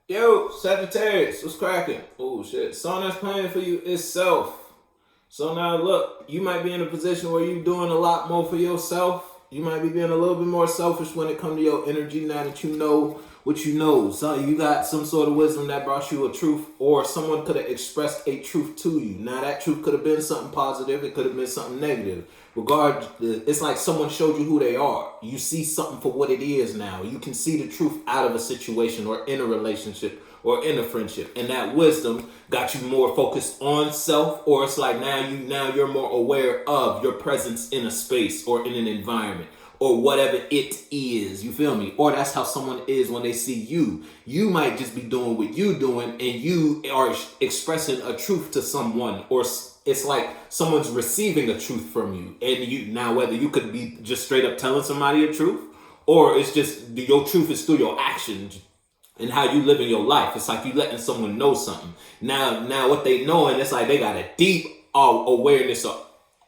Yo, Sagittarius, what's cracking? Oh shit, song that's playing for you is self. So now look, you might be in a position where you're doing a lot more for yourself. You might be being a little bit more selfish when it comes to your energy now that you know what you know. So you got some sort of wisdom that brought you a truth, or someone could have expressed a truth to you. Now that truth could have been something positive, it could have been something negative. It's like someone showed you who they are. You see something for what it is now. You can see the truth out of a situation or in a relationship or in a friendship, and that wisdom got you more focused on self, or it's like now you're more aware of your presence in a space or in an environment or whatever it is. You feel me? Or that's how someone is when they see you. You might just be doing what you doing, and you are expressing a truth to someone, or it's like someone's receiving a truth from you, and you now whether you could be just straight up telling somebody a truth, or it's just your truth is through your actions and how you live in your life. It's like you letting someone know something. Now what they know, and it's like they got a deep awareness or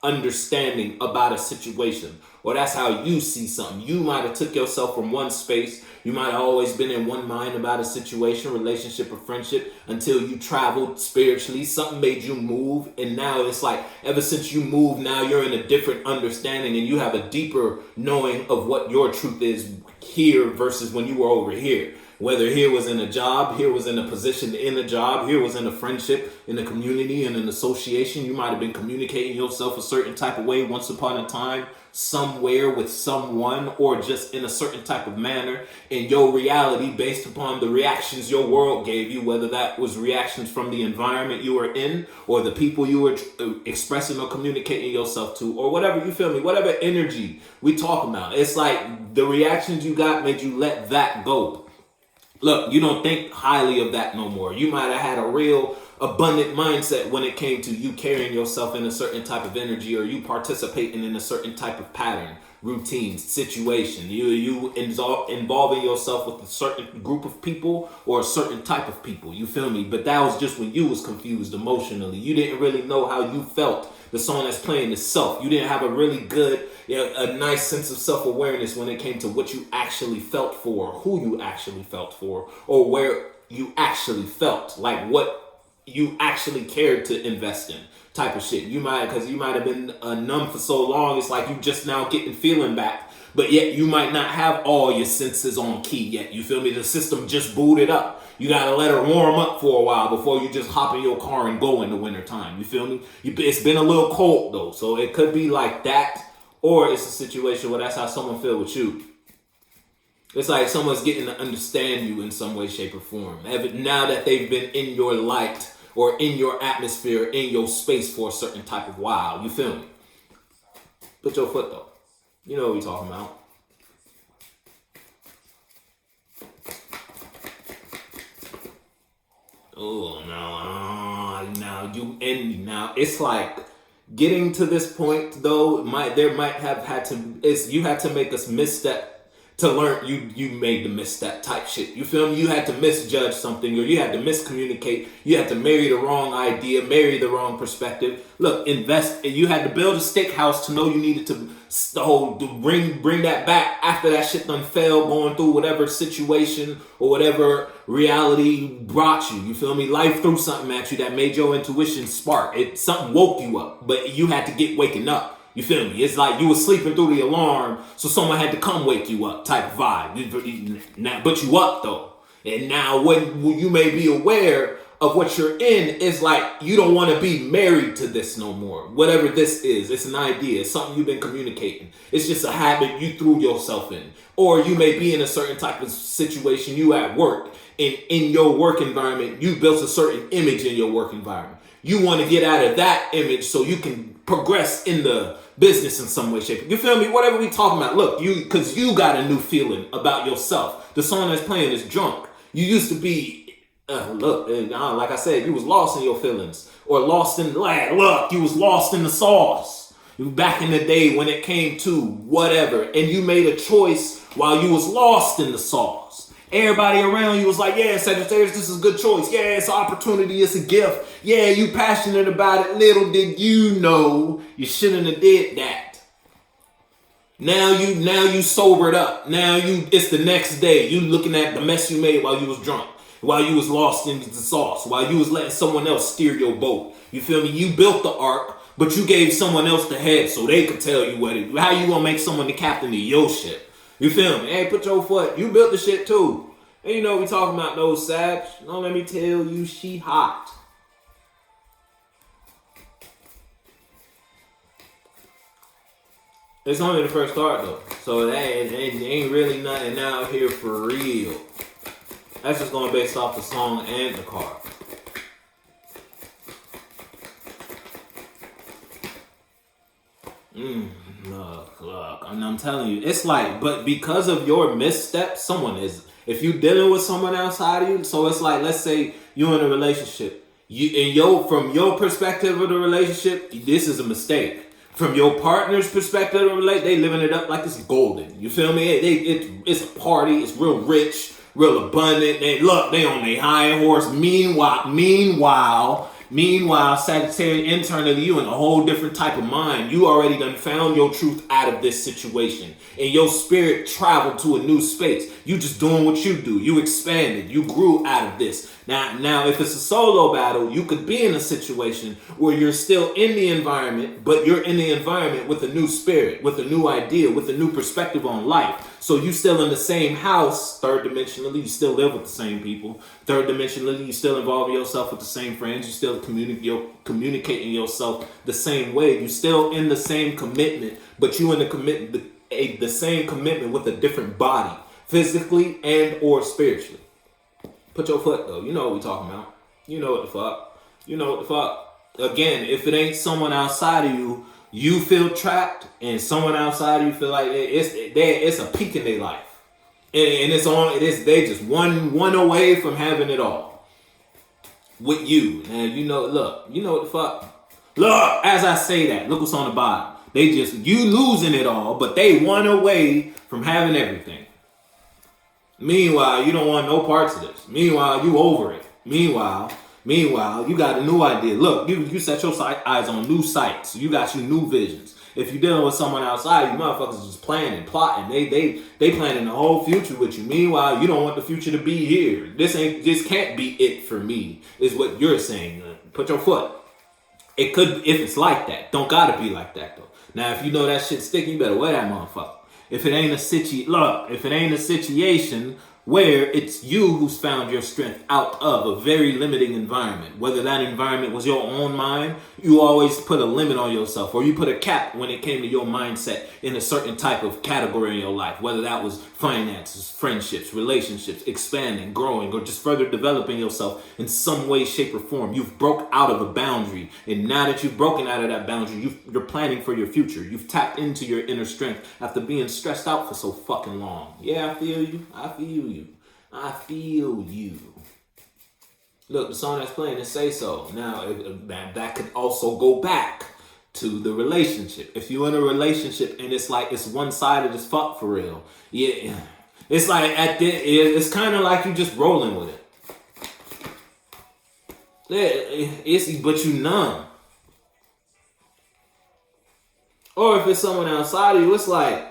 understanding about a situation, or that's how you see something. You might have took yourself from one space. You might have always been in one mind about a situation, relationship, or friendship until you traveled spiritually. Something made you move, and now it's like ever since you moved, now you're in a different understanding, and you have a deeper knowing of what your truth is here versus when you were over here. Whether here was in a job, here was in a position in a job, here was in a friendship, in a community, and an association. You might have been communicating yourself a certain type of way once upon a time, somewhere with someone, or just in a certain type of manner in your reality based upon the reactions your world gave you, whether that was reactions from the environment you were in or the people you were expressing or communicating yourself to, or whatever, you feel me, whatever energy we talk about. It's like the reactions you got made you let that go. Look, you don't think highly of that no more. You might have had a real abundant mindset when it came to you carrying yourself in a certain type of energy, or you participating in a certain type of pattern, routine, situation. You involving yourself with a certain group of people or a certain type of people. You feel me? But that was just when you was confused emotionally. You didn't really know how you felt. The song that's playing is self. You didn't have a really good, a nice sense of self-awareness when it came to what you actually felt for, who you actually felt for, or where you actually felt, like what you actually cared to invest in, type of shit. You might have been numb for so long, it's like you just now getting feeling back, but yet you might not have all your senses on key yet. You feel me? The system just booted up. You gotta let her warm up for a while before you just hop in your car and go in the winter time. You feel me? It's been a little cold though, so it could be like that, or it's a situation where that's how someone feel with you. It's like someone's getting to understand you in some way, shape, or form. Now that they've been in your light or in your atmosphere, in your space for a certain type of while. You feel me? Put your foot though. You know what we talking about. Oh no, now it's like getting to this point though. There might have had to. You had to make us misstep to learn. You made the misstep type shit. You feel me? You had to misjudge something, or you had to miscommunicate. You had to marry the wrong idea, marry the wrong perspective. Look, invest. You had to build a steakhouse to know you needed to bring that back after that shit done fell, going through whatever situation or whatever reality brought you. You feel me? Life threw something at you that made your intuition spark. Something woke you up, but you had to get waking up. You feel me? It's like you were sleeping through the alarm, so someone had to come wake you up type vibe. But you up though. And now when you may be aware of what you're in, it's like you don't want to be married to this no more. Whatever this is, it's an idea. It's something you've been communicating. It's just a habit you threw yourself in. Or you may be in a certain type of situation, you at work, and in your work environment, you built a certain image in your work environment. You want to get out of that image so you can progress in the business in some way, shape. You feel me? Whatever we talking about. Look, because you got a new feeling about yourself. The song that's playing is Drunk. You used to be, like I said, you was lost in your feelings, or lost in, you was lost in the sauce. Back in the day when it came to whatever, and you made a choice while you was lost in the sauce. Everybody around you was like, yeah, Sagittarius, this is a good choice. Yeah, it's an opportunity, it's a gift. Yeah, you passionate about it. Little did you know you shouldn't have did that. Now you sobered up. Now it's the next day. You looking at the mess you made while you was drunk. while you was lost in the sauce, while you was letting someone else steer your boat. You feel me? You built the ark, but you gave someone else the head so they could tell you how you gonna make someone the captain of your ship. You feel me? Hey, put your foot. You built the shit too. And you know we talking about those Sag. Don't let me tell you, she hot. It's only the first card though, so that ain't really nothing out here for real. That's just going based off the song and the card. Look, I'm telling you, it's like, but because of your missteps, if you dealing with someone outside of you, so it's like, let's say you're in a relationship, from your perspective of the relationship, this is a mistake. From your partner's perspective of the relationship, they living it up like it's golden. You feel me? It's a party, it's real rich, real abundant. They on their high horse. Meanwhile, Sagittarius, internally, you in a whole different type of mind. You already done found your truth out of this situation. And your spirit traveled to a new space. You just doing what you do. You expanded. You grew out of this. Now, if it's a solo battle, you could be in a situation where you're still in the environment, but you're in the environment with a new spirit, with a new idea, with a new perspective on life. So you still in the same house, third dimensionally, you still live with the same people. Third dimensionally, you still involve yourself with the same friends. You still communicating yourself the same way. You still in the same commitment, but you in the same commitment with a different body, physically and or spiritually. Put your foot though. You know what we talking about. You know what the fuck. You know what the fuck. Again, if it ain't someone outside of you, you feel trapped, and someone outside of you feel like it's a peak in their life, and they just one away from having it all with you. And you know what the fuck. Look, as I say that, look what's on the bottom. You losing it all, but they one away from having everything. Meanwhile, you don't want no parts of this. Meanwhile, you over it. Meanwhile, you got a new idea. Look, you set your eyes on new sights. You got your new visions. If you're dealing with someone outside, you motherfuckers just planning, plotting. They planning the whole future with you. Meanwhile, you don't want the future to be here. This can't be it for me, is what you're saying. Put your foot. It could, if it's like that. Don't gotta be like that though. Now, if you know that shit's sticking, you better wear that motherfucker. If it ain't a situation where it's you who's found your strength out of a very limiting environment, whether that environment was your own mind, you always put a limit on yourself, or you put a cap when it came to your mindset in a certain type of category in your life, whether that was finances, friendships, relationships, expanding, growing, or just further developing yourself in some way, shape, or form. You've broke out of a boundary, and now that you've broken out of that boundary, you're planning for your future. You've tapped into your inner strength after being stressed out for so fucking long. Yeah, I feel you. Look, the song that's playing is Say So. Now, that could also go back to the relationship. If you're in a relationship and it's like it's one-sided as fuck for real, yeah, it's like it's kind of like you just rolling with it. Yeah, but you numb. Or if it's someone outside of you, it's like,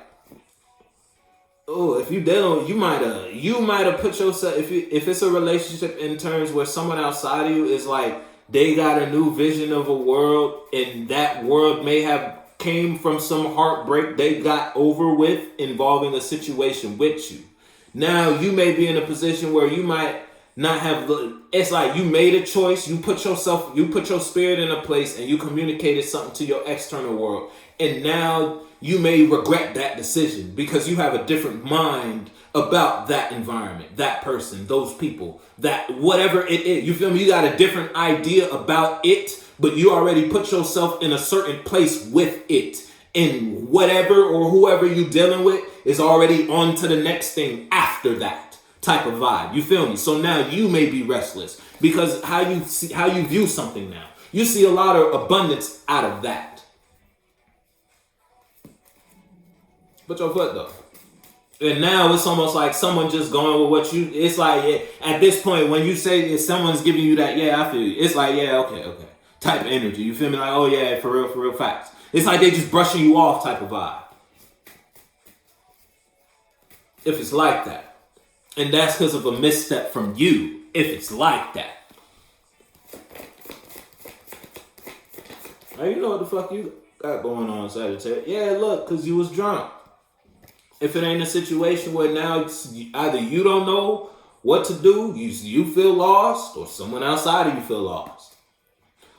oh, if you dealing, you might have put yourself. If it's a relationship in terms where someone outside of you is like they got a new vision of a world, and that world may have came from some heartbreak they got over with involving a situation with you. Now you may be in a position where you might not have. It's like you made a choice. You put your spirit in a place, and you communicated something to your external world, and now you may regret that decision because you have a different mind about that environment, that person, those people, that whatever it is. You feel me? You got a different idea about it, but you already put yourself in a certain place with it. And whatever or whoever you dealing with is already on to the next thing after that type of vibe. You feel me? So now you may be restless because how you view something now. You see a lot of abundance out of that. Put your foot though. And now it's almost like someone just going with what you, it's like, yeah, at this point, when you say if someone's giving you that, yeah, I feel you. It's like, yeah, okay. Type of energy. You feel me? Like, oh yeah, for real facts. It's like they just brushing you off type of vibe. If it's like that. And that's because of a misstep from you. if it's like that. Now, you know what the fuck you got going on, Sagittarius. Yeah, look, because you was drunk. If it ain't a situation where now it's either you don't know what to do, you feel lost, or someone outside of you feel lost.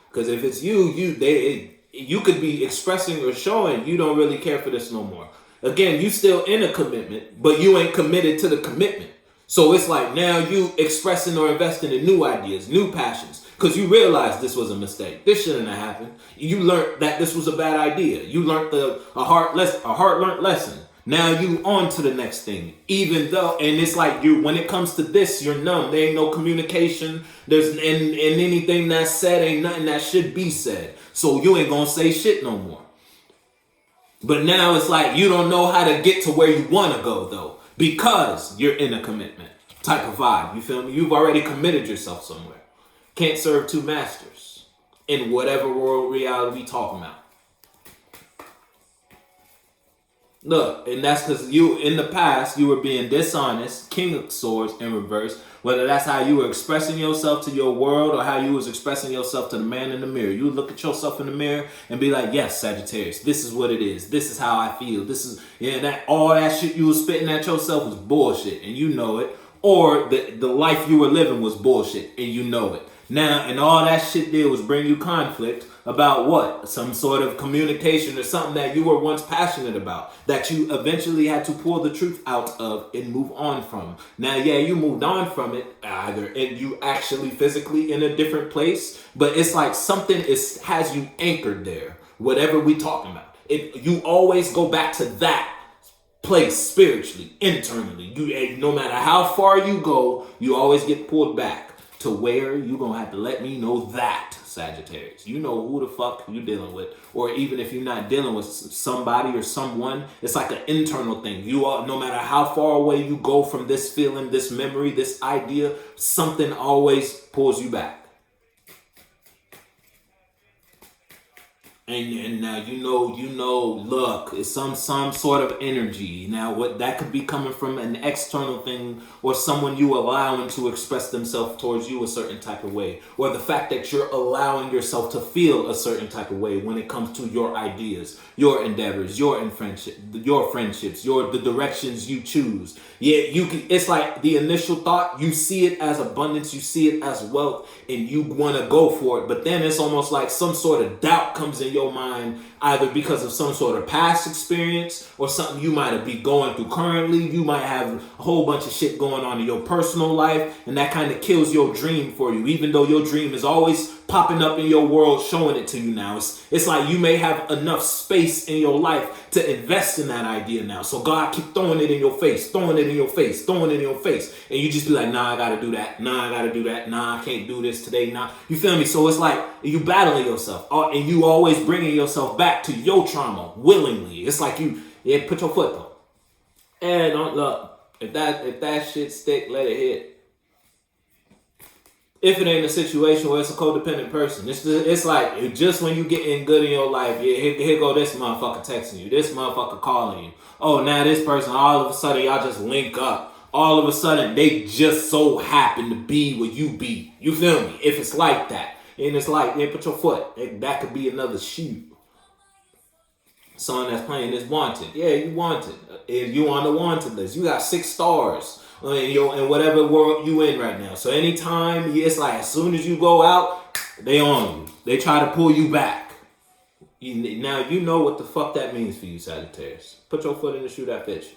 Because if it's you could be expressing or showing you don't really care for this no more. Again, you still in a commitment, but you ain't committed to the commitment. So it's like now you expressing or investing in new ideas, new passions, because you realize this was a mistake. This shouldn't have happened. You learned that this was a bad idea. You learned a hard-learned lesson. Now you on to the next thing. Even though, and it's like when it comes to this, you're numb. There ain't no communication. And anything that's said ain't nothing that should be said. So you ain't gonna say shit no more. But now it's like you don't know how to get to where you want to go though, because you're in a commitment type of vibe. You feel me? You've already committed yourself somewhere. Can't serve two masters in whatever world reality we talking about. Look, and that's because you, in the past, you were being dishonest, King of Swords in reverse, whether that's how you were expressing yourself to your world or how you was expressing yourself to the man in the mirror. You would look at yourself in the mirror and be like, yes, Sagittarius, this is what it is. This is how I feel. This is, all that shit you was spitting at yourself was bullshit, and you know it. Or the life you were living was bullshit, and you know it. Now, and all that shit did was bring you conflict about what? Some sort of communication or something that you were once passionate about that you eventually had to pull the truth out of and move on from. Now, yeah, you moved on from it either and you actually physically in a different place, but it's like something has you anchored there, whatever we talking about. You always go back to that place spiritually, internally. No matter how far you go, you always get pulled back to where you gonna have to let me know that, Sagittarius. You know who the fuck you dealing with. Or even if you're not dealing with somebody or someone, it's like an internal thing. No matter how far away you go from this feeling, this memory, this idea, something always pulls you back. And now you know, look, it's some sort of energy. Now what that could be coming from an external thing or someone you allowing to express themselves towards you a certain type of way. Or the fact that you're allowing yourself to feel a certain type of way when it comes to your ideas, your endeavors, your friendships, the directions you choose. Yeah, it's like the initial thought, you see it as abundance, you see it as wealth, and you want to go for it. But then it's almost like some sort of doubt comes in your mind, either because of some sort of past experience or something you might be going through currently. You might have a whole bunch of shit going on in your personal life, and that kind of kills your dream for you, even though your dream is always popping up in your world, showing it to you now. It's like you may have enough space in your life to invest in that idea now. So God keep throwing it in your face, throwing it in your face, throwing it in your face. And you just be like, nah, I gotta do that. Nah, I gotta do that. Nah, I can't do this today. Nah, you feel me? So it's like you battling yourself, and you always bringing yourself back to your trauma willingly. It's like put your foot though. And look, if that shit stick, let it hit. If it ain't a situation where it's a codependent person, it's like just when you getting good in your life, here go this motherfucker texting you, this motherfucker calling you. Oh, now this person, all of a sudden y'all just link up. All of a sudden they just so happen to be what you be. You feel me? If it's like that, and it's like, put your foot. That could be another shoot. Someone that's playing is wanted. Yeah, you wanted. If you on the wanted list, you got 6 stars. In whatever world you in right now. So anytime, it's like as soon as you go out, they on you. They try to pull you back. Now you know what the fuck that means for you, Sagittarius. Put your foot in the shoe that fits you.